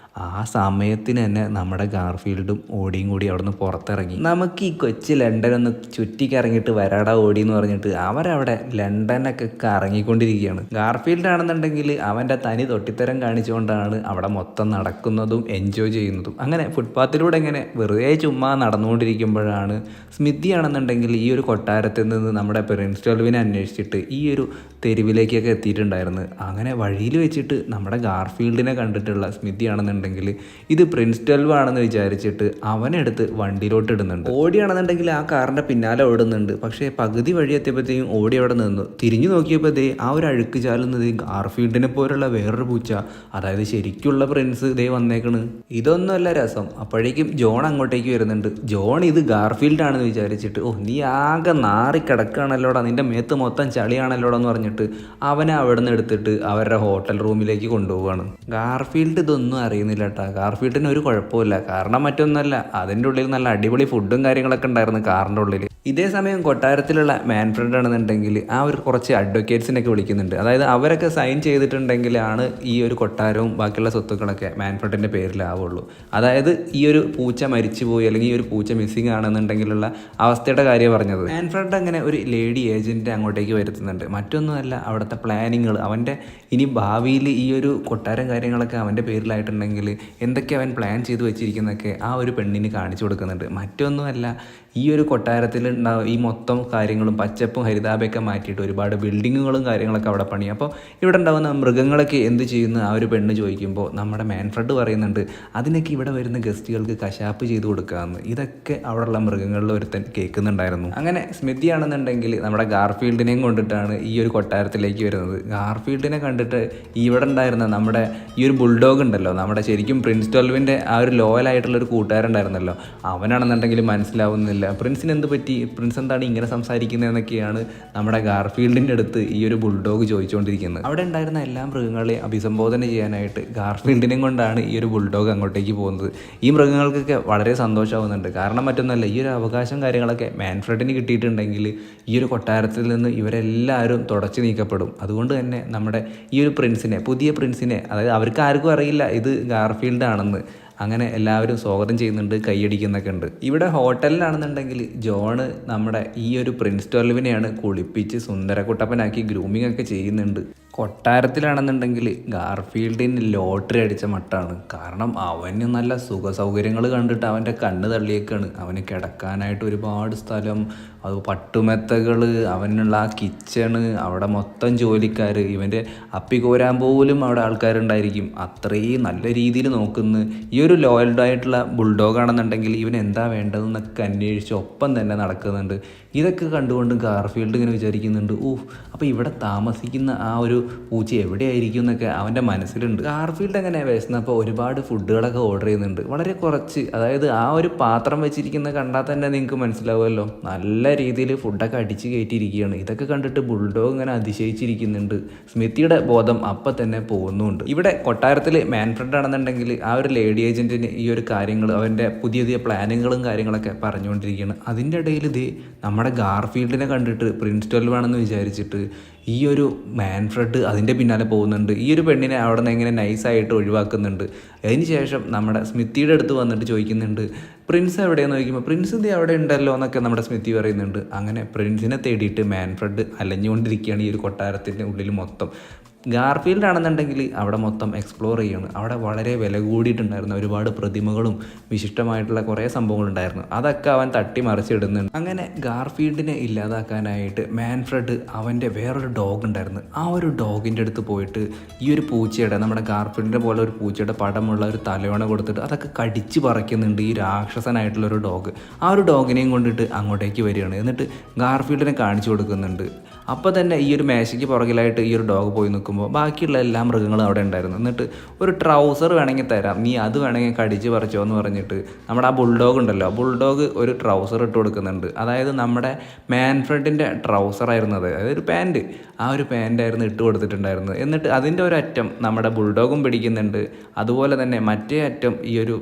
S1: ആ സമയത്തിന് തന്നെ നമ്മുടെ ഗാർഫീൽഡും ഓടിയും കൂടി അവിടെ നിന്ന് പുറത്തിറങ്ങി. നമുക്ക് ഈ കൊച്ചി ലണ്ടനൊന്ന് ചുറ്റിക്കറങ്ങിയിട്ട് വരാടാ ഓടി എന്ന് പറഞ്ഞിട്ട് അവരവിടെ ലണ്ടനൊക്കെ കറങ്ങിക്കൊണ്ടിരിക്കുകയാണ്. ഗാർഫീൽഡ് ആണെന്നുണ്ടെങ്കിൽ അവൻ്റെ തനി തൊട്ടിത്തരം കാണിച്ചുകൊണ്ടാണ് അവിടെ മൊത്തം നടക്കുന്നതും എൻജോയ് ചെയ്യുന്നതും. അങ്ങനെ ഫുട്പാത്തിലൂടെ ഇങ്ങനെ വെറുതെ ചുമ്മാ നടന്നുകൊണ്ടിരിക്കുമ്പോഴാണ് സ്മിതി ആണെന്നുണ്ടെങ്കിൽ ഈ ഒരു കൊട്ടാരത്തിൽ നിന്ന് നമ്മുടെ പ്രിൻസ് ടോൽവിനെ അന്വേഷിച്ചിട്ട് ഈ ഒരു തെരുവിലേക്കൊക്കെ എത്തിയിട്ടുണ്ടായിരുന്നു. അങ്ങനെ വഴിയിൽ വെച്ചിട്ട് നമ്മുടെ ഗാർഫീൽഡിനെ കണ്ടിട്ടുള്ള സ്മിതി ആണെന്നുണ്ടെങ്കിൽ ഇത് പ്രിൻസ് ടോൽവ് ആണെന്ന് വിചാരിച്ചിട്ട് അവനെടുത്ത് വണ്ടിയിലോട്ട് ഇടുന്നുണ്ട്. ഓടിയാണെന്നുണ്ടെങ്കിൽ ആ കാറിൻ്റെ പിന്നാലെ ഓടുന്നുണ്ട്. പക്ഷേ പകുതി വഴി എത്തിയപ്പോഴത്തേക്കും ഓടി അവിടെ നിന്നു. തിരിഞ്ഞു നോക്കിയപ്പോൾ ആ ഒരു അഴുക്ക് ചാലുന്നത് ഗാർഫീൽഡിനെ പോലുള്ള വേറൊരു പൂച്ച, അതായത് ശരിക്കുള്ള പ്രിൻസ് വന്നേക്കണ്. ഇതൊന്നുമല്ല രസം. അപ്പോഴേക്കും ജോൺ അങ്ങോട്ടേക്ക് വരുന്നുണ്ട്. ജോൺ ഇത് ഗാർഫീൽഡ് ആണെന്ന് വിചാരിച്ചിട്ട് നീ ആകെ നാറി കിടക്കുകയാണല്ലോടാ, നിന്റെ മേത്ത് മൊത്തം ചളിയാണല്ലോടാ എന്ന് പറഞ്ഞിട്ട് അവനെ അവിടെ നിന്ന് എടുത്തിട്ട് അവരുടെ ഹോട്ടൽ റൂമിലേക്ക് കൊണ്ടുപോവുകയാണ്. ഗാർഫീൽഡ് ഇതൊന്നും അറിയുന്നില്ല കേട്ടോ. ഗാർഫീൽഡിന് ഒരു കുഴപ്പമില്ല. കാരണം മറ്റൊന്നുമല്ല, അതിൻ്റെ ഉള്ളിൽ നല്ല അടിപൊളി ഫുഡും കാര്യങ്ങളൊക്കെ ഉണ്ടായിരുന്നു കാറിൻ്റെ ഉള്ളിൽ. ഇതേ സമയം കൊട്ടാരത്തിലുള്ള മാൻഫ്രെഡ് ആണെന്നുണ്ടെങ്കിൽ ആ ഒരു കുറച്ച് അഡ്വക്കേറ്റ്സിനൊക്കെ വിളിക്കുന്നുണ്ട്. അതായത് അവരൊക്കെ സൈൻ ചെയ്തിട്ടുണ്ടെങ്കിലാണ് ഈ ഒരു കൊട്ടാരവും ബാക്കിയുള്ള സ്വത്തുക്കളൊക്കെ മാൻഫ്രെഡിൻ്റെ പേരിലാവുള്ളൂ. അതായത് ഈ ഒരു പൂച്ച മരിച്ചുപോയി അല്ലെങ്കിൽ ഈ ഒരു പൂച്ച മിസ്സിങ് ആണെന്നുണ്ടെങ്കിലുള്ള അവസ്ഥയുടെ കാര്യം പറഞ്ഞത്. മാൻഫ്രെഡ് അങ്ങനെ ഒരു ലേഡി ഏജൻറ്റ് അങ്ങോട്ടേക്ക് വരുത്തുന്നുണ്ട്. മറ്റൊന്നുമല്ല, അവിടുത്തെ പ്ലാനിങ്ങൾ, അവൻ്റെ ഇനി ഭാവിയിൽ ഈ ഒരു കൊട്ടാരം കാര്യങ്ങളൊക്കെ അവൻ്റെ പേരിലായിട്ടുണ്ടെങ്കിൽ എന്തൊക്കെ അവൻ പ്ലാൻ ചെയ്ത് വെച്ചിരിക്കുന്നതൊക്കെ ആ ഒരു പെണ്ണിന് കാണിച്ചു കൊടുക്കുന്നുണ്ട്. മറ്റൊന്നുമല്ല, ഈ ഒരു കൊട്ടാരത്തിൽ ഈ മൊത്തം കാര്യങ്ങളും പച്ചപ്പും ഹരിതാപയൊക്കെ മാറ്റിയിട്ട് ഒരുപാട് ബിൽഡിങ്ങുകളും കാര്യങ്ങളൊക്കെ അവിടെ പണി. അപ്പോൾ ഇവിടെ ഉണ്ടാകുന്ന മൃഗങ്ങളൊക്കെ എന്ത് ചെയ്യുന്നു ആ ഒരു പെണ്ണ് ചോദിക്കുമ്പോൾ നമ്മുടെ മാൻഫ്രെഡ് പറയുന്നുണ്ട് അതിനൊക്കെ ഇവിടെ വരുന്ന ഗസ്റ്റുകൾക്ക് കശാപ്പ് ചെയ്ത് കൊടുക്കാമെന്ന്. ഇതൊക്കെ അവിടെയുള്ള മൃഗങ്ങളിൽ ഒരുത്തൻ കേൾക്കുന്നുണ്ടായിരുന്നു. അങ്ങനെ സ്മിതി ആണെന്നുണ്ടെങ്കിൽ നമ്മുടെ ഗാർഫീൽഡിനെയും കൊണ്ടിട്ടാണ് ഈ ഒരു കൊട്ടാരത്തിലേക്ക് വരുന്നത്. ഗാർഫീൽഡിനെ കണ്ടിട്ട് ഇവിടെ ഉണ്ടായിരുന്ന നമ്മുടെ ഈ ഒരു ബുൾഡോഗ് ഉണ്ടല്ലോ, നമ്മുടെ ശരിക്കും പ്രിൻസ് ടോൽവിൻ്റെ ആ ഒരു ലോയലായിട്ടുള്ളൊരു കൂട്ടുകാരുണ്ടായിരുന്നല്ലോ, അവനാണെന്നുണ്ടെങ്കിൽ മനസ്സിലാവുന്നില്ല പ്രിൻസിന് എന്ത് പറ്റി, പ്രിൻസ് എന്താണ് ഇങ്ങനെ സംസാരിക്കുന്നതെന്നൊക്കെയാണ് നമ്മുടെ ഗാർഫീൽഡിൻ്റെ അടുത്ത് ഈ ഒരു ബുൾഡോഗ് ചോദിച്ചുകൊണ്ടിരിക്കുന്നത്. അവിടെ ഉണ്ടായിരുന്ന എല്ലാ മൃഗങ്ങളെയും അഭിസംബോധന ചെയ്യാനായിട്ട് ഗാർഫീൽഡിനെയും കൊണ്ടാണ് ഈ ഒരു ബുൾഡോഗ് അങ്ങോട്ടേക്ക് പോകുന്നത്. ഈ മൃഗങ്ങൾക്കൊക്കെ വളരെ സന്തോഷമാവുന്നുണ്ട്. കാരണം മറ്റൊന്നല്ല, ഈ ഒരു അവകാശം കാര്യങ്ങളൊക്കെ മാൻഫ്രെഡിന് കിട്ടിയിട്ടുണ്ടെങ്കിൽ ഈ ഒരു കൊട്ടാരത്തിൽ നിന്ന് ഇവരെല്ലാവരും തുടച്ചു നീക്കപ്പെടും. അതുകൊണ്ട് തന്നെ നമ്മുടെ ഈ ഒരു പ്രിൻസിനെ, പുതിയ പ്രിൻസിനെ, അതായത് അവർക്ക് ആർക്കും അറിയില്ല ഇത് ഗാർഫീൽഡ് ആണെന്ന്. അങ്ങനെ എല്ലാവരും സ്വാഗതം ചെയ്യുന്നുണ്ട്, കൈയടിക്കുന്നൊക്കെ ഉണ്ട്. ഇവിടെ ഹോട്ടലിലാണെന്നുണ്ടെങ്കിൽ ജോണ് നമ്മുടെ ഈ ഒരു പ്രിൻസ് 12 കുളിപ്പിച്ച് സുന്ദരക്കുട്ടപ്പനാക്കി ഗ്രൂമിംഗ് ഒക്കെ ചെയ്യുന്നുണ്ട്. കൊട്ടാരത്തിലാണെന്നുണ്ടെങ്കിൽ ഗാർഫീൽഡിന് ലോട്ടറി അടിച്ച മട്ടാണ്. കാരണം അവന് നല്ല സുഖ സൗകര്യങ്ങൾ കണ്ടിട്ട് അവൻ്റെ കണ്ണ് തള്ളിയേക്കാണ്. അവന് കിടക്കാനായിട്ട് ഒരുപാട് സ്ഥലം, അത് പട്ടുമെത്തകൾ, അവനുള്ള ആ കിച്ചണ്, അവിടെ മൊത്തം ജോലിക്കാർ, ഇവൻ്റെ അപ്പിക്കോരാൻ പോലും അവിടെ ആൾക്കാരുണ്ടായിരിക്കും. അത്രയും നല്ല രീതിയിൽ നോക്കുന്നു. ഈ ഒരു ലോയൽഡ് ആയിട്ടുള്ള ബുൾഡോഗ് ആണെന്നുണ്ടെങ്കിൽ ഇവൻ എന്താ വേണ്ടതെന്നൊക്കെ അന്വേഷിച്ച് ഒപ്പം തന്നെ നടക്കുന്നുണ്ട്. ഇതൊക്കെ കണ്ടുകൊണ്ട് ഗാർഫീൽഡ് ഇങ്ങനെ വിചാരിക്കുന്നുണ്ട്, അപ്പോൾ ഇവിടെ താമസിക്കുന്ന ആ ഒരു പൂച്ച എവിടെയായിരിക്കും എന്നൊക്കെ അവൻ്റെ മനസ്സിലുണ്ട്. ഗാർഫീൽഡ് അങ്ങനെ വിശന്നപ്പോൾ ഒരുപാട് ഫുഡുകളൊക്കെ ഓർഡർ ചെയ്യുന്നുണ്ട്. വളരെ കുറച്ച്, അതായത് ആ ഒരു പാത്രം വെച്ചിരിക്കുന്ന കണ്ടാൽ തന്നെ നിങ്ങൾക്ക് മനസ്സിലാവുമല്ലോ, നല്ല രീതിയിൽ ഫുഡൊക്കെ അടിച്ച് കയറ്റിയിരിക്കുകയാണ്. ഇതൊക്കെ കണ്ടിട്ട് ബുൾഡോഗ് ഇങ്ങനെ അതിശയിച്ചിരിക്കുന്നുണ്ട്. സ്മിത്തിയുടെ ബോധം അപ്പം തന്നെ പോകുന്നുണ്ട്. ഇവിടെ കൊട്ടാരത്തിൽ മാൻഫ്രഡ് ആണെന്നുണ്ടെങ്കിൽ ആ ഒരു ലേഡി ഏജൻറ്റിന് ഈ ഒരു കാര്യങ്ങൾ, അവൻ്റെ പുതിയ പുതിയ പ്ലാനുകളും കാര്യങ്ങളൊക്കെ പറഞ്ഞുകൊണ്ടിരിക്കുകയാണ്. അതിൻ്റെ ഇടയിൽ ഇത് നമ്മുടെ ഗാർഫീൽഡിനെ കണ്ടിട്ട് പ്രിൻസ് 12 ആണെന്ന് വിചാരിച്ചിട്ട് ഈ ഒരു മാൻഫ്രഡ് അതിൻ്റെ പിന്നാലെ പോകുന്നുണ്ട്. ഈ ഒരു പെണ്ണിനെ അവിടെ നിന്ന് എങ്ങനെ നൈസായിട്ട് ഒഴിവാക്കുന്നുണ്ട്. അതിന് ശേഷം നമ്മുടെ സ്മിത്തിയുടെ അടുത്ത് വന്നിട്ട് ചോദിക്കുന്നുണ്ട്, പ്രിൻസ് എവിടെയെന്ന് ചോദിക്കുമ്പോൾ പ്രിൻസ് ഇത് അവിടെ ഉണ്ടല്ലോ എന്നൊക്കെ നമ്മുടെ സ്മിത്തി പറയുന്നുണ്ട്. അങ്ങനെ പ്രിൻസിനെ തേടിയിട്ട് മാൻഫ്രഡ് അലഞ്ഞുകൊണ്ടിരിക്കുകയാണ് ഈ ഒരു കൊട്ടാരത്തിൻ്റെ ഉള്ളിൽ മൊത്തം. ഗാർഫീൽഡ് ആണെന്നുണ്ടെങ്കിൽ അവിടെ മൊത്തം എക്സ്പ്ലോർ ചെയ്യാണ്. അവിടെ വളരെ വില കൂടിയിട്ടുണ്ടായിരുന്നു ഒരുപാട് പ്രതിമകളും വിശിഷ്ടമായിട്ടുള്ള കുറേ സംഭവങ്ങളുണ്ടായിരുന്നു. അതൊക്കെ അവൻ തട്ടിമറിച്ചിടുന്നുണ്ട്. അങ്ങനെ ഗാർഫീൽഡിനെ ഇല്ലാതാക്കാനായിട്ട് മാൻഫ്രഡ് അവൻ്റെ വേറൊരു ഡോഗ് ഉണ്ടായിരുന്നു, ആ ഒരു ഡോഗിൻ്റെ അടുത്ത് പോയിട്ട് ഈ ഒരു പൂച്ചയുടെ, നമ്മുടെ ഗാർഫീൽഡിൻ്റെ പോലെ ഒരു പൂച്ചയുടെ പടമുള്ള ഒരു തലയോണ കൊടുത്തിട്ട് അതൊക്കെ കടിച്ച് പറിക്കുന്നുണ്ട് ഈ രാക്ഷസനായിട്ടുള്ളൊരു ഡോഗ്. ആ ഒരു ഡോഗിനെയും കൊണ്ടിട്ട് അങ്ങോട്ടേക്ക് വരികയാണ്. എന്നിട്ട് ഗാർഫീൽഡിനെ കാണിച്ചു കൊടുക്കുന്നുണ്ട്. അപ്പോൾ തന്നെ ഈ ഒരു മേശയ്ക്ക് പുറകിലായിട്ട് ഈ ഒരു ഡോഗ് പോയി നിൽക്കുമ്പോൾ ബാക്കിയുള്ള എല്ലാ മൃഗങ്ങളും അവിടെ ഉണ്ടായിരുന്നു. എന്നിട്ട് ഒരു ട്രൗസർ വേണമെങ്കിൽ തരാം, നീ അത് വേണമെങ്കിൽ കടിച്ച് പറിച്ചോ എന്ന് പറഞ്ഞിട്ട് നമ്മുടെ ആ ബുൾഡോഗ് ഉണ്ടല്ലോ, ബുൾഡോഗ് ഒരു ട്രൗസർ ഇട്ട് കൊടുക്കുന്നുണ്ട്. അതായത് നമ്മുടെ മാൻഫ്രഡിൻ്റെ ട്രൗസറായിരുന്നു അത്, അതായത് ഒരു പാൻറ്റ്, ആ ഒരു പാൻറ്റായിരുന്നു ഇട്ട് കൊടുത്തിട്ടുണ്ടായിരുന്നത്. എന്നിട്ട് അതിൻ്റെ ഒരറ്റം നമ്മുടെ ബുൾഡോഗും പിടിക്കുന്നുണ്ട്, അതുപോലെ തന്നെ മറ്റേ അറ്റം ഈ ഒരു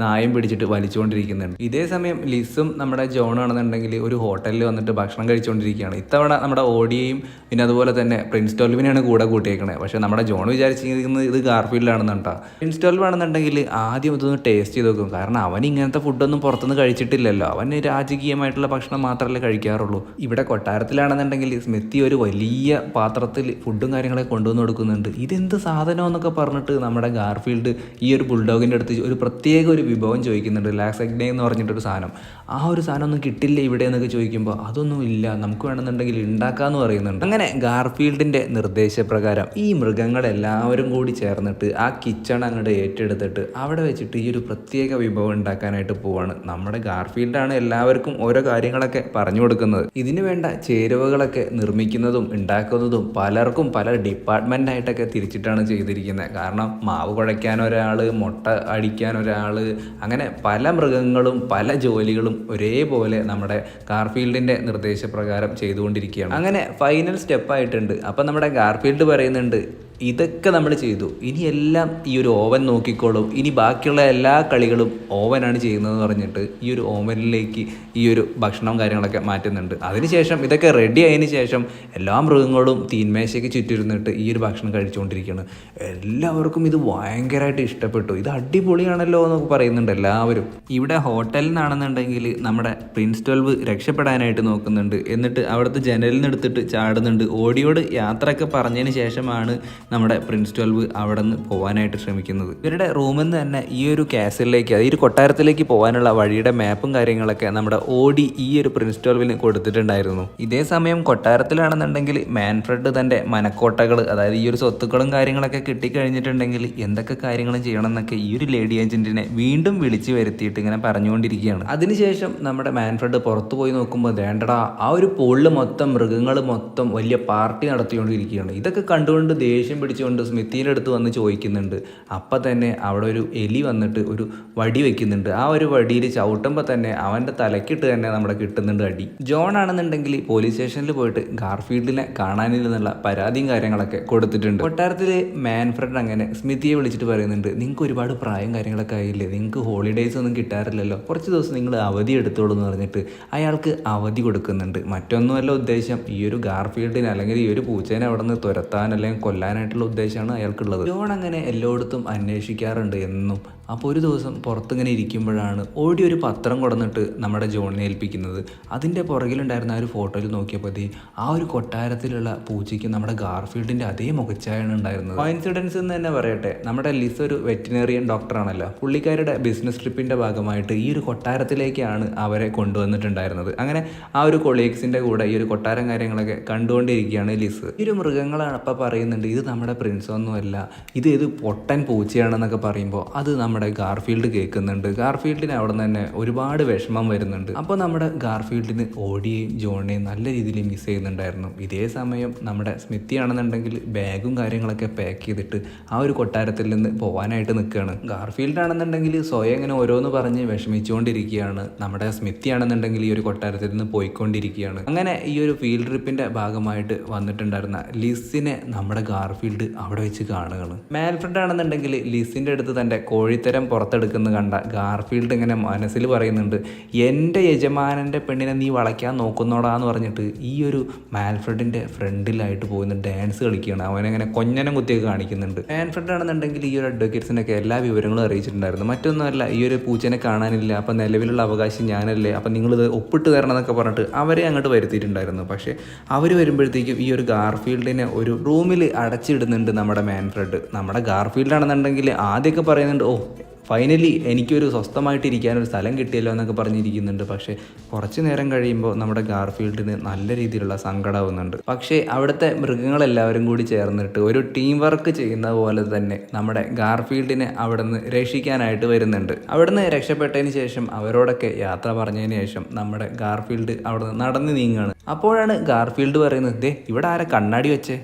S1: നായം പിടിച്ചിട്ട് വലിച്ചുകൊണ്ടിരിക്കുന്നുണ്ട്. ഇതേ സമയം ലിസും നമ്മുടെ ജോണാണെന്നുണ്ടെങ്കിൽ ഒരു ഹോട്ടലിൽ വന്നിട്ട് ഭക്ഷണം കഴിച്ചുകൊണ്ടിരിക്കുകയാണ്. ഇത്തവണ നമ്മുടെ ഓഡിയയും പിന്നെ അതുപോലെ തന്നെ പ്രിൻസ് 12 കൂടെ കൂട്ടിയേക്കണേ. പക്ഷേ നമ്മുടെ ജോൺ വിചാരിച്ചിരിക്കുന്നത് ഇത് ഗാർഫീൽഡിലാണെന്നുണ്ടാ. പ്രിൻസ് 12 ആണെന്നുണ്ടെങ്കിൽ ആദ്യം ഇതൊന്ന് ടേസ്റ്റ് ചെയ്ത് നോക്കും. കാരണം അവൻ ഇങ്ങനത്തെ ഫുഡൊന്നും പുറത്തുനിന്ന് കഴിച്ചിട്ടില്ലല്ലോ, അവൻ രാജകീയമായിട്ടുള്ള ഭക്ഷണം മാത്രമല്ലേ കഴിക്കാറുള്ളൂ. ഇവിടെ കൊട്ടാരത്തിലാണെന്നുണ്ടെങ്കിൽ സ്മിത്തി ഒരു വലിയ പാത്രത്തിൽ ഫുഡും കാര്യങ്ങളൊക്കെ കൊണ്ടുവന്ന് കൊടുക്കുന്നുണ്ട്. ഇതെന്ത് സാധനം എന്നൊക്കെ പറഞ്ഞിട്ട് നമ്മുടെ ഗാർഫീൽഡ് ഈ ഒരു ബുൾഡോഗിൻ്റെ അടുത്ത് ഒരു പ്രത്യേക ഒരു വിഭവം ചോദിക്കുന്നുണ്ട്, ലാക്സഗ്നെ എന്ന് പറഞ്ഞിട്ടൊരു സാധനം. ആ ഒരു സാധനം ഒന്നും കിട്ടില്ല ഇവിടെ എന്നൊക്കെ ചോദിക്കുമ്പോൾ അതൊന്നും ഇല്ല, നമുക്ക് വേണമെന്നുണ്ടെങ്കിൽ ഉണ്ടാക്കാമെന്ന് പറയുന്നുണ്ട്. അങ്ങനെ ഗാർഫീൽഡിൻ്റെ നിർദ്ദേശപ്രകാരം ഈ മൃഗങ്ങളെല്ലാവരും കൂടി ചേർന്നിട്ട് ആ കിച്ചൺ അങ്ങോട്ട് ഏറ്റെടുത്തിട്ട് അവിടെ വെച്ചിട്ട് ഈ ഒരു പ്രത്യേക വിഭവം ഉണ്ടാക്കാനായിട്ട് പോവാണ്. നമ്മുടെ ഗാർഫീൽഡാണ് എല്ലാവർക്കും ഓരോ കാര്യങ്ങളൊക്കെ പറഞ്ഞു കൊടുക്കുന്നത്. ഇതിന് വേണ്ട ചേരുവകളൊക്കെ നിർമ്മിക്കുന്നതും ഉണ്ടാക്കുന്നതും പലർക്കും പല ഡിപ്പാർട്ട്മെൻ്റായിട്ടൊക്കെ തിരിച്ചിട്ടാണ് ചെയ്തിരിക്കുന്നത്. കാരണം മാവ് കുഴയ്ക്കാൻ ഒരാൾ, മുട്ട അടിക്കാൻ ഒരാൾ, അങ്ങനെ പല മൃഗങ്ങളും പല ജോലികളും ഒരേപോലെ നമ്മുടെ ഗാർഫീൽഡിൻ്റെ നിർദ്ദേശപ്രകാരം ചെയ്തുകൊണ്ടിരിക്കുകയാണ്. അങ്ങനെ ഫൈനൽ സ്റ്റെപ്പായിട്ടുണ്ട്. അപ്പം നമ്മുടെ ഗാർഫീൽഡ് പറയുന്നുണ്ട്, ഇതൊക്കെ നമ്മൾ ചെയ്തു, ഇനി എല്ലാം ഈ ഒരു ഓവൻ നോക്കിക്കോളും, ഇനി ബാക്കിയുള്ള എല്ലാ കളികളും ഓവനാണ് ചെയ്യുന്നതെന്ന് പറഞ്ഞിട്ട് ഈ ഒരു ഓവനിലേക്ക് ഈ ഒരു ഭക്ഷണവും കാര്യങ്ങളൊക്കെ മാറ്റുന്നുണ്ട്. അതിനുശേഷം ഇതൊക്കെ റെഡി ആയതിനു ശേഷം എല്ലാ മൃഗങ്ങളും തീന്മേശയ്ക്ക് ചുറ്റിരുന്നിട്ട് ഈ ഒരു ഭക്ഷണം കഴിച്ചുകൊണ്ടിരിക്കുകയാണ്. എല്ലാവർക്കും ഇത് ഭയങ്കരമായിട്ട് ഇഷ്ടപ്പെട്ടു, ഇത് അടിപൊളിയാണല്ലോ എന്നൊക്കെ പറയുന്നുണ്ട് എല്ലാവരും. ഇവിടെ ഹോട്ടലിൽ നിന്നാണെന്നുണ്ടെങ്കിൽ നമ്മുടെ പ്രിൻസ് 12 രക്ഷപ്പെടാനായിട്ട് നോക്കുന്നുണ്ട്. എന്നിട്ട് അവിടുത്തെ ജനലിൽ നിന്ന് എടുത്തിട്ട് ചാടുന്നുണ്ട്. ഓടിയോട് യാത്രയൊക്കെ പറഞ്ഞതിന് ശേഷമാണ് നമ്മുടെ പ്രിൻസ് 12 അവിടെ നിന്ന് പോകാനായിട്ട് ശ്രമിക്കുന്നത്. ഇവരുടെ റൂമിൽ നിന്ന് തന്നെ ഈ ഒരു കാസിലേക്ക്, ഈ ഒരു കൊട്ടാരത്തിലേക്ക് പോകാനുള്ള വഴിയുടെ മാപ്പും കാര്യങ്ങളൊക്കെ നമ്മുടെ ഓടി ഈ ഒരു പ്രിൻസ് 12 കൊടുത്തിട്ടുണ്ടായിരുന്നു. ഇതേ സമയം കൊട്ടാരത്തിലാണെന്നുണ്ടെങ്കിൽ മാൻഫ്രഡ് തൻ്റെ മനക്കോട്ടകൾ, അതായത് ഈ ഒരു സ്വത്തുക്കളും കാര്യങ്ങളൊക്കെ കിട്ടിക്കഴിഞ്ഞിട്ടുണ്ടെങ്കിൽ എന്തൊക്കെ കാര്യങ്ങളും ചെയ്യണം എന്നൊക്കെ ഈ ഒരു ലേഡി ഏജൻറ്റിനെ വീണ്ടും വിളിച്ചു വരുത്തിയിട്ട് ഇങ്ങനെ പറഞ്ഞുകൊണ്ടിരിക്കുകയാണ്. അതിനുശേഷം നമ്മുടെ മാൻഫ്രഡ് പുറത്തു പോയി നോക്കുമ്പോൾ വേണ്ടടാ, ആ ഒരു പൂളിൽ മൊത്തം മൃഗങ്ങൾ മൊത്തം വലിയ പാർട്ടി നടത്തിക്കൊണ്ടിരിക്കുകയാണ്. ഇതൊക്കെ കണ്ടുകൊണ്ട് ദേഷ്യം പിടിച്ചുകൊണ്ട് സ്മിത്തിയുടെ അടുത്ത് വന്ന് ചോദിക്കുന്നുണ്ട്. അപ്പം തന്നെ അവിടെ ഒരു എലി വന്നിട്ട് ഒരു വടി വെക്കുന്നുണ്ട്. ആ ഒരു വടിയിൽ ചവിട്ടുമ്പോൾ തന്നെ അവൻ്റെ തലക്കിട്ട് തന്നെ നമ്മുടെ കിട്ടുന്നുണ്ട് അടി. ജോൺ ആണെന്നുണ്ടെങ്കിൽ പോലീസ് സ്റ്റേഷനിൽ പോയിട്ട് ഗാർഫീൽഡിനെ കാണാനില്ലെന്നുള്ള പരാതിയും കാര്യങ്ങളൊക്കെ കൊടുത്തിട്ടുണ്ട്. കൊട്ടാരത്തിൽ മാൻഫ്രഡ് അങ്ങനെ സ്മിത്തിയെ വിളിച്ചിട്ട് പറയുന്നുണ്ട്, നിങ്ങൾക്ക് ഒരുപാട് പ്രായം കാര്യങ്ങളൊക്കെ ആയില്ലേ, നിങ്ങൾക്ക് ഹോളിഡേയ്സ് ഒന്നും കിട്ടാറില്ലല്ലോ, കുറച്ച് ദിവസം നിങ്ങൾ അവധി എടുത്തോളൂ എന്ന് പറഞ്ഞിട്ട് അയാൾക്ക് അവധി കൊടുക്കുന്നുണ്ട്. മറ്റൊന്നുമല്ല ഉദ്ദേശം, ഈ ഒരു ഗാർഫീൽഡിനെ അല്ലെങ്കിൽ ഈ ഒരു പൂച്ചേനെ അവിടെ നിന്ന് തുരത്താൻ അല്ലെങ്കിൽ കൊല്ലാനായിട്ട് ചെയ്യാനായിട്ടുള്ള ഉദ്ദേശമാണ് അയാൾക്കുള്ളത്. ജോൺ അങ്ങനെ എല്ലായിടത്തും അന്വേഷിക്കാറുണ്ട് എന്നും. അപ്പോൾ ഒരു ദിവസം പുറത്തിങ്ങനെ ഇരിക്കുമ്പോഴാണ് ഓടി ഒരു പത്രം കൊടുന്നിട്ട് നമ്മുടെ ജോണിനെ ഏൽപ്പിക്കുന്നത്. അതിൻ്റെ പുറകിലുണ്ടായിരുന്ന ആ ഒരു ഫോട്ടോയിൽ നോക്കിയപ്പോൾ ആ ഒരു കൊട്ടാരത്തിലുള്ള പൂച്ചയ്ക്ക് നമ്മുടെ ഗാർഫീൽഡിൻ്റെ അതേ മുഖച്ഛായാണ് ഉണ്ടായിരുന്നത്. കോയിൻസിഡൻസ് എന്ന് തന്നെ പറയട്ടെ, നമ്മുടെ ലിസ് ഒരു വെറ്റിനറിയൻ ഡോക്ടറാണല്ലോ. പുള്ളിക്കാരുടെ ബിസിനസ് ട്രിപ്പിൻ്റെ ഭാഗമായിട്ട് ഈ ഒരു കൊട്ടാരത്തിലേക്കാണ് അവരെ കൊണ്ടുവന്നിട്ടുണ്ടായിരുന്നത്. അങ്ങനെ ആ ഒരു കൊളീഗ്സിൻ്റെ കൂടെ ഈ ഒരു കൊട്ടാരം കാര്യങ്ങളൊക്കെ കണ്ടുകൊണ്ടിരിക്കുകയാണ് ലിസ്. ഈ ഒരു മൃഗങ്ങളാണ് അപ്പം പറയുന്നുണ്ട്, ഇത് നമ്മുടെ പ്രിൻസൊന്നുമല്ല, ഇത് പൊട്ടൻ പൂച്ചയാണെന്നൊക്കെ പറയുമ്പോൾ അത് നമ്മുടെ ഗാർഫീൽഡ് കേൾക്കുന്നുണ്ട്. ഗാർഫീൽഡിന് അവിടെ നിന്ന് തന്നെ ഒരുപാട് വിഷമം വരുന്നുണ്ട്. അപ്പോൾ നമ്മുടെ ഗാർഫീൽഡിന് ഓടിയെയും ജോണിനെയും നല്ല രീതിയിൽ മിസ് ചെയ്യുന്നുണ്ടായിരുന്നു. ഇതേ സമയം നമ്മുടെ സ്മിത്തി ആണെന്നുണ്ടെങ്കിൽ ബാഗും കാര്യങ്ങളൊക്കെ പാക്ക് ചെയ്തിട്ട് ആ ഒരു കൊട്ടാരത്തിൽ നിന്ന് പോകാനായിട്ട് നിൽക്കുകയാണ്. ഗാർഫീൽഡ് ആണെന്നുണ്ടെങ്കിൽ സ്വയം ഇങ്ങനെ ഓരോന്ന് പറഞ്ഞ് വിഷമിച്ചുകൊണ്ടിരിക്കുകയാണ്. നമ്മുടെ സ്മിത്തി ആണെന്നുണ്ടെങ്കിൽ ഈ ഒരു കൊട്ടാരത്തിൽ നിന്ന് പോയിക്കൊണ്ടിരിക്കുകയാണ്. അങ്ങനെ ഈ ഒരു ഫീൽഡ് ട്രിപ്പിൻ്റെ ഭാഗമായിട്ട് വന്നിട്ടുണ്ടായിരുന്ന ലിസിനെ നമ്മുടെ ഗാർഫീൽഡ് അവിടെ വെച്ച് കാണുകയാണ്. മാൽഫ്രഡ് ആണെന്നുണ്ടെങ്കിൽ ലിസിൻ്റെ അടുത്ത് തൻ്റെ കോഴിത്തരം പുറത്തെടുക്കുന്നത് കണ്ട ഗാർഫീൽഡ് ഇങ്ങനെ മനസ്സിൽ പറയുന്നുണ്ട്, എൻ്റെ യജമാനൻ്റെ പെണ്ണിനെ നീ വളയ്ക്കാൻ നോക്കുന്നോടാന്ന് പറഞ്ഞിട്ട് ഈ ഒരു മാൽഫ്രഡിൻ്റെ ഫ്രണ്ടിലായിട്ട് പോകുന്ന ഡാൻസ് കളിക്കുകയാണ്. അവനങ്ങനെ കൊഞ്ഞനം കുത്തിയൊക്കെ കാണിക്കുന്നുണ്ട്. മാൽഫ്രഡ് ആണെന്നുണ്ടെങ്കിൽ ഈ ഒരു അഡ്വക്കേറ്റ്സിനൊക്കെ എല്ലാ വിവരങ്ങളും അറിയിച്ചിട്ടുണ്ടായിരുന്നു. മറ്റൊന്നുമല്ല, ഈ ഒരു പൂച്ചനെ കാണാനില്ല, അപ്പം നിലവിലുള്ള അവകാശം ഞാനല്ലേ, അപ്പം നിങ്ങളിത് ഒപ്പിട്ട് തരണം എന്നൊക്കെ പറഞ്ഞിട്ട് അവരെ അങ്ങോട്ട് വരുത്തിയിട്ടുണ്ടായിരുന്നു. പക്ഷേ അവർ വരുമ്പോഴത്തേക്കും ഈ ഒരു ഗാർഫീൽഡിനെ ഒരു റൂമിൽ അടച്ചിടുന്നുണ്ട് നമ്മുടെ മാൻഫ്രഡ്. നമ്മുടെ ഗാർഫീൽഡ് ആണെന്നുണ്ടെങ്കിൽ ആദ്യമൊക്കെ പറയുന്നുണ്ട്, ഓ ഫൈനലി എനിക്കൊരു സ്വസ്ഥമായിട്ടിരിക്കാനൊരു സ്ഥലം കിട്ടിയല്ലോ എന്നൊക്കെ പറഞ്ഞിരിക്കുന്നുണ്ട്. പക്ഷേ കുറച്ച് നേരം കഴിയുമ്പോൾ നമ്മുടെ ഗാർഫീൽഡിന് നല്ല രീതിയിലുള്ള സങ്കടമാവുന്നുണ്ട്. പക്ഷേ അവിടുത്തെ മൃഗങ്ങളെല്ലാവരും കൂടി ചേർന്നിട്ട് ഒരു ടീം വർക്ക് ചെയ്യുന്ന പോലെ തന്നെ നമ്മുടെ ഗാർഫീൽഡിനെ അവിടെ നിന്ന് രക്ഷിക്കാനായിട്ട് വരുന്നുണ്ട്. അവിടെ നിന്ന് രക്ഷപ്പെട്ടതിന് ശേഷം അവരോടൊക്കെ യാത്ര പറഞ്ഞതിന് ശേഷം നമ്മുടെ ഗാർഫീൽഡ് അവിടെ നിന്ന് നടന്ന് നീങ്ങുകയാണ്. അപ്പോഴാണ് ഗാർഫീൽഡ് പറയുന്നത്, ദേ ഇവിടെ ആരെ കണ്ണാടി വെച്ചേ,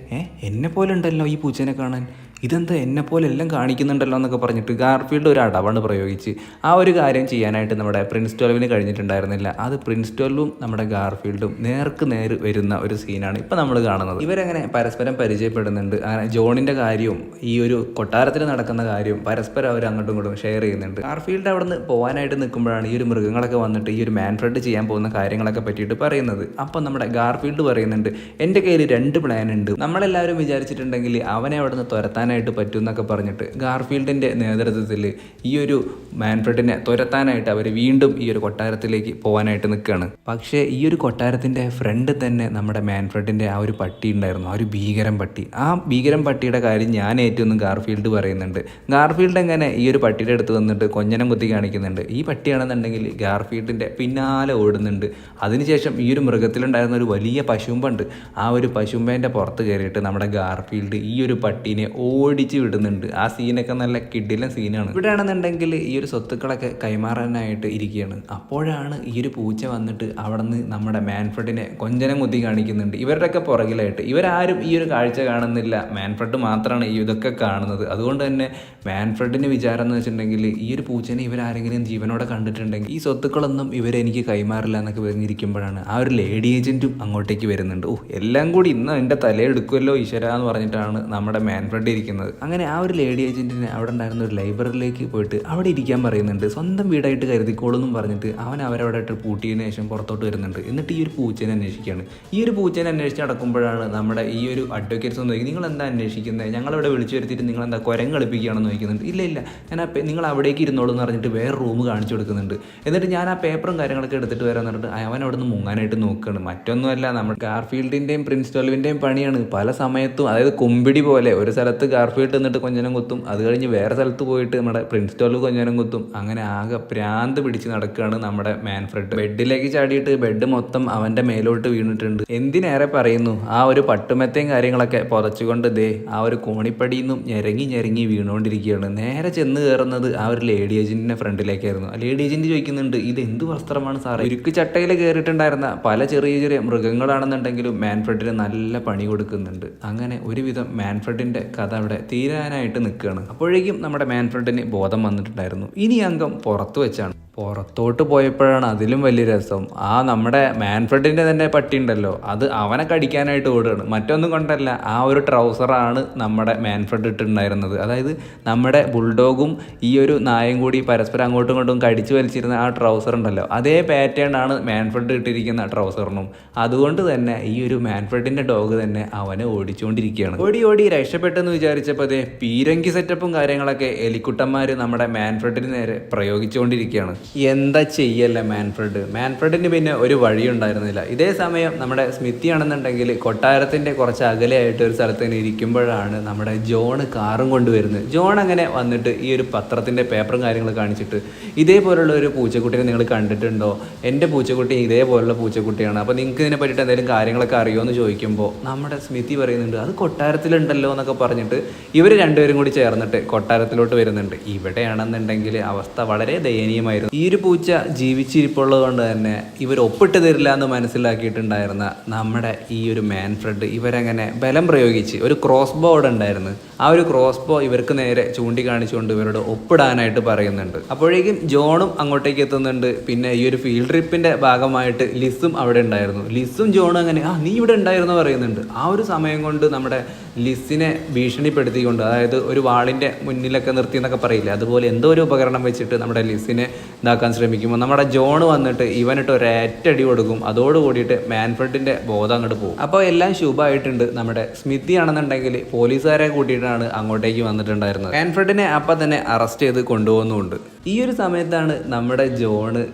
S1: എന്നെ പോലെ ഉണ്ടല്ലോ ഈ പൂച്ചേനെ കാണാൻ, ഇതെന്താ എന്നെപ്പോലെ എല്ലാം കാണിക്കുന്നുണ്ടല്ലോ എന്നൊക്കെ പറഞ്ഞിട്ട് ഗാർഫീൽഡ് ഒരു അടവാണ് പ്രയോഗിച്ച് ആ ഒരു കാര്യം ചെയ്യാനായിട്ട് നമ്മുടെ പ്രിൻസ് 12 കഴിഞ്ഞിട്ടുണ്ടായിരുന്നില്ല. അത് പ്രിൻസ് 12 നമ്മുടെ ഗാർഫീൽഡും നേർക്ക് നേര് വരുന്ന ഒരു സീനാണ് ഇപ്പോൾ നമ്മൾ കാണുന്നത്. ഇവരങ്ങനെ പരസ്പരം പരിചയപ്പെടുന്നുണ്ട്. അങ്ങനെ ജോണിൻ്റെ കാര്യവും ഈ ഒരു കൊട്ടാരത്തിൽ നടക്കുന്ന കാര്യവും പരസ്പരം അവർ അങ്ങോട്ടും ഇങ്ങോട്ടും ഷെയർ ചെയ്യുന്നുണ്ട്. ഗാർഫീൽഡ് അവിടെ നിന്ന് പോകാനായിട്ട് നിൽക്കുമ്പോഴാണ് ഈ ഒരു മൃഗങ്ങളൊക്കെ വന്നിട്ട് ഈ ഒരു മാൻഫ്രഡ് ചെയ്യാൻ പോകുന്ന കാര്യങ്ങളൊക്കെ പറ്റിയിട്ട് പറയുന്നത്. അപ്പം നമ്മുടെ ഗാർഫീൽഡ് പറയുന്നുണ്ട്, എൻ്റെ കയ്യിൽ 2 പ്ലാൻ ഉണ്ട്. നമ്മളെല്ലാവരും വിചാരിച്ചിട്ടുണ്ടെങ്കിൽ അവനെ അവിടെ നിന്ന് തുരത്താനായിട്ട് പറ്റും എന്നൊക്കെ പറഞ്ഞിട്ട് ഗാർഫീൽഡിൻ്റെ നേതൃത്വത്തിൽ ഈ ഒരു മാൻഫ്രഡിനെ തുരത്താനായിട്ട് അവർ വീണ്ടും ഈ ഒരു കൊട്ടാരത്തിലേക്ക് പോകാനായിട്ട് നിൽക്കുകയാണ്. പക്ഷേ ഈ ഒരു കൊട്ടാരത്തിൻ്റെ ഫ്രണ്ട് തന്നെ നമ്മുടെ മാൻഫ്രഡിൻ്റെ ആ ഒരു പട്ടി ഉണ്ടായിരുന്നു, ആ ഒരു ഭീകരം പട്ടി. ആ ഭീകരം പട്ടിയുടെ കാര്യം ഞാൻ ഏറ്റവും ഗാർഫീൽഡ് പറയുന്നുണ്ട്. ഗാർഫീൽഡ് എങ്ങനെ ഈ ഒരു പട്ടിയുടെ അടുത്ത് വന്നിട്ട് കൊഞ്ഞനം കുത്തി കാണിക്കുന്നുണ്ട്. ഈ പട്ടിയാണെന്നുണ്ടെങ്കിൽ ഗാർഫീൽഡിൻ്റെ പിന്നാലെ ഓടുന്നുണ്ട്. അതിനുശേഷം ഈ ഒരു മൃഗത്തിലുണ്ടായിരുന്ന ഒരു വലിയ പശുമ്പുണ്ട്, ആ ഒരു പശുമ്പേൻ്റെ പുറത്ത് കയറിയിട്ട് നമ്മുടെ ഗാർഫീൽഡ് ഈ ഒരു പട്ടീനെ ഓടിച്ച് വിടുന്നുണ്ട്. ആ സീനൊക്കെ നല്ല കിടിലൻ സീനാണ്. ഇവിടെ ആണെന്നുണ്ടെങ്കിൽ ഈ ഒരു സ്വത്തുക്കളൊക്കെ കൈമാറാനായിട്ട് ഇരിക്കുകയാണ്. അപ്പോഴാണ് ഈ ഒരു പൂച്ച വന്നിട്ട് അവിടെ നിന്ന് നമ്മുടെ മാൻഫ്രഡിനെ കൊഞ്ചനം കുത്തി കാണിക്കുന്നുണ്ട്. ഇവരുടെയൊക്കെ പുറകിലായിട്ട് ഇവരാരും ഈ ഒരു കാഴ്ച കാണുന്നില്ല, മാൻഫ്രഡ് മാത്രമാണ് ഇതൊക്കെ കാണുന്നത്. അതുകൊണ്ട് തന്നെ മാൻഫ്രഡിന് വിചാരം എന്ന് വെച്ചിട്ടുണ്ടെങ്കിൽ ഈ ഒരു പൂച്ചനെ ഇവരാരെങ്കിലും ജീവനോടെ കണ്ടിട്ടുണ്ടെങ്കിൽ ഈ സ്വത്തുക്കളൊന്നും ഇവരെനിക്ക് കൈമാറില്ല എന്നൊക്കെ പറഞ്ഞിരിക്കുമ്പോഴാണ് ആ ഒരു ലേഡി ഏജൻറ്റും അങ്ങോട്ടേക്ക് വരുന്നുണ്ട്. എല്ലാം കൂടി ഇന്ന് എൻ്റെ തലയെടുക്കുമല്ലോ ഈശ്വര എന്ന് പറഞ്ഞിട്ടാണ് നമ്മുടെ മാൻഫ്രഡ് ഇരിക്കുന്നത്. അങ്ങനെ ആ ഒരു ലേഡി ഏജൻറ്റിനെ അവിടെ ഉണ്ടായിരുന്ന ഒരു ലൈബ്രറിയിലേക്ക് പോയിട്ട് അവിടെ ഇരിക്കാൻ പറയുന്നുണ്ട്. സ്വന്തം വീടായിട്ട് കരുതിക്കോളെന്നും പറഞ്ഞിട്ട് അവൻ അവരവിടെ ഇട്ട് പൂട്ടിയതിന് ശേഷം പുറത്തോട്ട് വരുന്നുണ്ട്. എന്നിട്ട് ഈ ഒരു പൂച്ചേനെ അന്വേഷിക്കുകയാണ്. ഈ ഒരു പൂച്ചേനെ അന്വേഷിച്ച് നടക്കുമ്പോഴാണ് നമ്മുടെ ഈ ഒരു അഡ്വക്കേറ്റ്സ് ഒന്ന് ചോദിക്കും, നിങ്ങൾ എന്താ അന്വേഷിക്കുന്നത്, ഞങ്ങളിവിടെ വിളിച്ചു വരുത്തിയിട്ട് നിങ്ങൾ എന്താ കുരങ്ങ് കളിപ്പിക്കുകയാണെന്ന് ചോദിക്കുന്നുണ്ട്. ഇല്ല ഞാൻ നിങ്ങൾ അവിടേക്ക് ഇരുന്നോളൂ എന്ന് പറഞ്ഞിട്ട് വേറെ റൂം കാണിച്ചു കൊടുക്കുന്നുണ്ട്. എന്നിട്ട് ഞാൻ ആ പേപ്പറും കാര്യങ്ങളൊക്കെ എടുത്തിട്ട് വരാമെന്ന് പറഞ്ഞിട്ട് അവൻ അവിടെ നിന്ന് മുങ്ങാനായിട്ട് നോക്കുകയാണ്. മറ്റൊന്നുമല്ല, നമ്മുടെ ഗാർഫീൽഡിൻ്റെയും പ്രിൻസ് 12ൻ്റെയും പണിയാണ്. പല സമയത്തും അതായത് കുമ്പിടി പോലെ ഒരു സ്ഥലത്ത് ഗാർഫീൽഡ് എന്നിട്ട് കൊഞ്ഞനം കുത്തും, അത് കഴിഞ്ഞ് വേറെ സ്ഥലത്ത് പോയിട്ട് നമ്മുടെ പ്രിൻസ് 12 കൊഞ്ഞനം കുത്തും. അങ്ങനെ ആകെ പ്രാന്ത് പിടിച്ച് നടക്കുകയാണ് നമ്മുടെ മാൻഫ്രഡ്. ബെഡിലേക്ക് ചാടിയിട്ട് ബെഡ് മൊത്തം അവൻ്റെ മേലോട്ട് വീണിട്ടുണ്ട്. എന്തിനേറെ പറയുന്നു, ആ ഒരു പട്ടുമെത്തയും കാര്യങ്ങളൊക്കെ പുതച്ചുകൊണ്ട് ആ ഒരു കോണിപ്പടിയിൽ നിന്നും ഞെരങ്ങി വീണുകൊണ്ടിരിക്കുകയാണ്. നേരെ ചെന്ന് കയറുന്നത് ആ ഒരു ലേഡി ഏജൻറ്റിൻ്റെ ഫ്രണ്ടിലേക്കായിരുന്നു. ആ ലേഡി ഏജൻറ്റ് ചോദിക്കുന്നുണ്ട്, ഇത് എന്ത് വസ്ത്രമാണ് സാറേ? ഉരുക്ക് ചട്ടയിൽ കയറിയിട്ടുണ്ടായിരുന്ന പല ചെറിയ മൃഗങ്ങളാണെന്നുണ്ടെങ്കിലും മാൻഫ്രഡിന് നല്ല പണി കൊടുക്കുന്നുണ്ട്. അങ്ങനെ ഒരുവിധം മാൻഫ്രഡിൻ്റെ കഥ അവിടെ തീരാനായിട്ട് നിൽക്കുകയാണ്. അപ്പോഴേക്കും നമ്മുടെ മാൻഫ്രഡിന് ബോധം വന്നിട്ടുണ്ടായിരുന്നു. ഇനി അംഗം പുറത്തു വെച്ചാണ്. പുറത്തോട്ട് പോയപ്പോഴാണ് അതിലും വലിയ രസം. നമ്മുടെ മാൻഫ്രെഡിൻ്റെ തന്നെ പട്ടി ഉണ്ടല്ലോ, അത് അവനെ കടിക്കാനായിട്ട് ഓടുകയാണ്. മറ്റൊന്നും കൊണ്ടല്ല, ആ ഒരു ട്രൗസറാണ് നമ്മുടെ മാൻഫ്രെഡ് ഇട്ടിട്ടുണ്ടായിരുന്നത്. അതായത് നമ്മുടെ ബുൾഡോഗും ഈ ഒരു നായും കൂടി പരസ്പരം അങ്ങോട്ടും ഇങ്ങോട്ടും കടിച്ചു വലിച്ചിരുന്ന ആ ട്രൗസർ ഉണ്ടല്ലോ, അതേ പാറ്റേൺ ആണ് മാൻഫ്രെഡ് ഇട്ടിരിക്കുന്ന ട്രൗസറിനും. അതുകൊണ്ട് തന്നെ ഈ ഒരു മാൻഫ്രെഡിൻ്റെ ഡോഗ് തന്നെ അവനെ ഓടിച്ചുകൊണ്ടിരിക്കുകയാണ്. ഓടി ഓടി രക്ഷപ്പെട്ടെന്ന് വിചാരിച്ചപ്പോൾ അതേ പീരങ്കി സെറ്റപ്പും കാര്യങ്ങളൊക്കെ എലിക്കുട്ടന്മാർ നമ്മുടെ മാൻഫ്രെഡിന് നേരെ പ്രയോഗിച്ചുകൊണ്ടിരിക്കുകയാണ്. എന്താ ചെയ്യല്ല മാൻഫ്രെഡിന് പിന്നെ ഒരു വഴിയുണ്ടായിരുന്നില്ല. ഇതേ സമയം നമ്മുടെ സ്മിത്തി ആണെന്നുണ്ടെങ്കിൽ കൊട്ടാരത്തിൻ്റെ കുറച്ച് അകലെയായിട്ട് ഒരു സ്ഥലത്ത് തന്നെ ഇരിക്കുമ്പോഴാണ് നമ്മുടെ ജോൺ കാറും കൊണ്ടുവരുന്നത്. ജോൺ അങ്ങനെ വന്നിട്ട് ഈ ഒരു പത്രത്തിൻ്റെ പേപ്പറും കാര്യങ്ങൾ കാണിച്ചിട്ട്, ഇതേപോലുള്ള ഒരു പൂച്ചക്കുട്ടിനെ നിങ്ങൾ കണ്ടിട്ടുണ്ടോ? എൻ്റെ പൂച്ചക്കുട്ടി ഇതേപോലുള്ള പൂച്ചക്കുട്ടിയാണ്, അപ്പോൾ നിങ്ങൾക്ക് ഇതിനെ പറ്റിയിട്ട് എന്തെങ്കിലും കാര്യങ്ങളൊക്കെ അറിയുമോ എന്ന് ചോദിക്കുമ്പോൾ നമ്മുടെ സ്മിത്തി പറയുന്നുണ്ട്, അത് കൊട്ടാരത്തിലുണ്ടല്ലോ എന്നൊക്കെ പറഞ്ഞിട്ട് ഇവർ രണ്ടുപേരും കൂടി ചേർന്നിട്ട് കൊട്ടാരത്തിലോട്ട് വരുന്നുണ്ട്. ഇവിടെയാണെന്നുണ്ടെങ്കിൽ അവസ്ഥ വളരെ ദയനീയമായിരുന്നു. ഈ ഒരു പൂച്ച ജീവിച്ചിരിപ്പുള്ളത് കൊണ്ട് തന്നെ ഇവർ ഒപ്പിട്ട് തരില്ല എന്ന് മനസ്സിലാക്കിയിട്ടുണ്ടായിരുന്ന നമ്മുടെ ഈ ഒരു മാൻഫ്രെഡ് ഇവരങ്ങനെ ബലം പ്രയോഗിച്ച് ഒരു ക്രോസ് ബോ അവിടെ ഉണ്ടായിരുന്നു. ആ ഒരു ക്രോസ് ബോ ഇവർക്ക് നേരെ ചൂണ്ടിക്കാണിച്ചുകൊണ്ട് ഇവരോട് ഒപ്പിടാനായിട്ട് പറയുന്നുണ്ട്. അപ്പോഴേക്കും ജോണും അങ്ങോട്ടേക്ക് എത്തുന്നുണ്ട്. പിന്നെ ഈ ഒരു ഫീൽഡ് ട്രിപ്പിൻ്റെ ഭാഗമായിട്ട് ലിസും അവിടെ ഉണ്ടായിരുന്നു. ലിസും ജോണും അങ്ങനെ നീ ഇവിടെ ഉണ്ടായിരുന്നു പറയുന്നുണ്ട്. ആ ഒരു സമയം കൊണ്ട് നമ്മുടെ ലിസിനെ ഭീഷണിപ്പെടുത്തിക്കൊണ്ട്, അതായത് ഒരു വാളിൻ്റെ മുന്നിലൊക്കെ നിർത്തി എന്നൊക്കെ പറയില്ലേ, അതുപോലെ എന്തോ ഒരു ഉപകരണം വെച്ചിട്ട് നമ്മുടെ ലിസിനെ ഇതാക്കാൻ ശ്രമിക്കുമ്പോൾ നമ്മുടെ ജോൺ വന്നിട്ട് ഇവനിട്ട് ഒരേറ്റടി കൊടുക്കും. അതോടുകൂടിയിട്ട് മാൻഫ്രെഡിൻ്റെ ബോധം അങ്ങോട്ട് പോകും. അപ്പോൾ എല്ലാം ശുഭമായിട്ടുണ്ട്. നമ്മുടെ സ്മിത്തി ആണെന്നുണ്ടെങ്കിൽ പോലീസുകാരെ കൂട്ടിയിട്ടാണ് അങ്ങോട്ടേക്ക് വന്നിട്ടുണ്ടായിരുന്നത്. മാൻഫ്രെഡിനെ അപ്പം തന്നെ അറസ്റ്റ് ചെയ്ത് കൊണ്ടുപോകുന്നുമുണ്ട്. ഈ ഒരു സമയത്താണ് നമ്മുടെ ജോണ്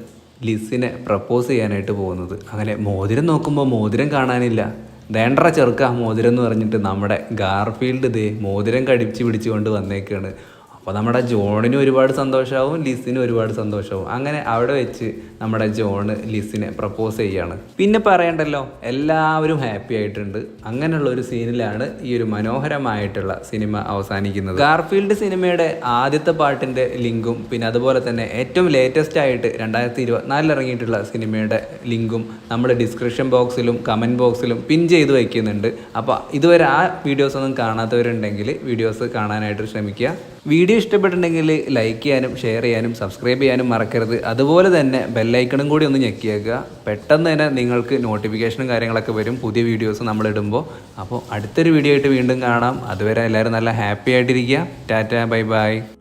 S1: ലിസിനെ പ്രപ്പോസ് ചെയ്യാനായിട്ട് പോകുന്നത്. അങ്ങനെ മോതിരം നോക്കുമ്പോൾ മോതിരം കാണാനില്ല. ദേണ്ടറ ചെറുക്ക മോതിരം എന്ന് പറഞ്ഞിട്ട് നമ്മുടെ ഗാർഫീൽഡ് ഇതേ മോതിരം കടിച്ച് പിടിച്ചുകൊണ്ട് വന്നേക്കാണ്. അപ്പോൾ നമ്മുടെ ജോണിനും ഒരുപാട് സന്തോഷമാവും, ലിസിനും ഒരുപാട് സന്തോഷമാവും. അങ്ങനെ അവിടെ വെച്ച് നമ്മുടെ ജോണ് ലിസിനെ പ്രപ്പോസ് ചെയ്യാണ്. പിന്നെ പറയണ്ടല്ലോ, എല്ലാവരും ഹാപ്പി ആയിട്ടുണ്ട്. അങ്ങനെയുള്ള ഒരു സീനിലാണ് ഈ ഒരു മനോഹരമായിട്ടുള്ള സിനിമ അവസാനിക്കുന്നത്. ഗാർഫീൽഡ് സിനിമയുടെ ആദ്യത്തെ പാട്ടിൻ്റെ ലിങ്കും പിന്നെ അതുപോലെ തന്നെ ഏറ്റവും ലേറ്റസ്റ്റ് ആയിട്ട് 2024 ഇറങ്ങിയിട്ടുള്ള സിനിമയുടെ ലിങ്കും നമ്മൾ ഡിസ്ക്രിപ്ഷൻ ബോക്സിലും കമൻറ്റ് ബോക്സിലും പിൻ ചെയ്ത് വയ്ക്കുന്നുണ്ട്. അപ്പോൾ ഇതുവരെ ആ വീഡിയോസ് ഒന്നും കാണാത്തവരുണ്ടെങ്കിൽ വീഡിയോസ് കാണാനായിട്ട് ശ്രമിക്കുക. വീഡിയോ ഇഷ്ടപ്പെട്ടിട്ടുണ്ടെങ്കിൽ ലൈക്ക് ചെയ്യാനും ഷെയർ ചെയ്യാനും സബ്സ്ക്രൈബ് ചെയ്യാനും മറക്കരുത്. അതുപോലെ തന്നെ ബെല്ലൈക്കണും കൂടി ഒന്ന് ഞെക്കിയേക്കുക. പെട്ടെന്ന് തന്നെ നിങ്ങൾക്ക് നോട്ടിഫിക്കേഷനും കാര്യങ്ങളൊക്കെ വരും പുതിയ വീഡിയോസ് നമ്മളിടുമ്പോൾ. അപ്പോൾ അടുത്തൊരു വീഡിയോ ആയിട്ട് വീണ്ടും കാണാം. അതുവരെ എല്ലാവരും നല്ല ഹാപ്പി ആയിട്ടിരിക്കുക. Tata, bye bye.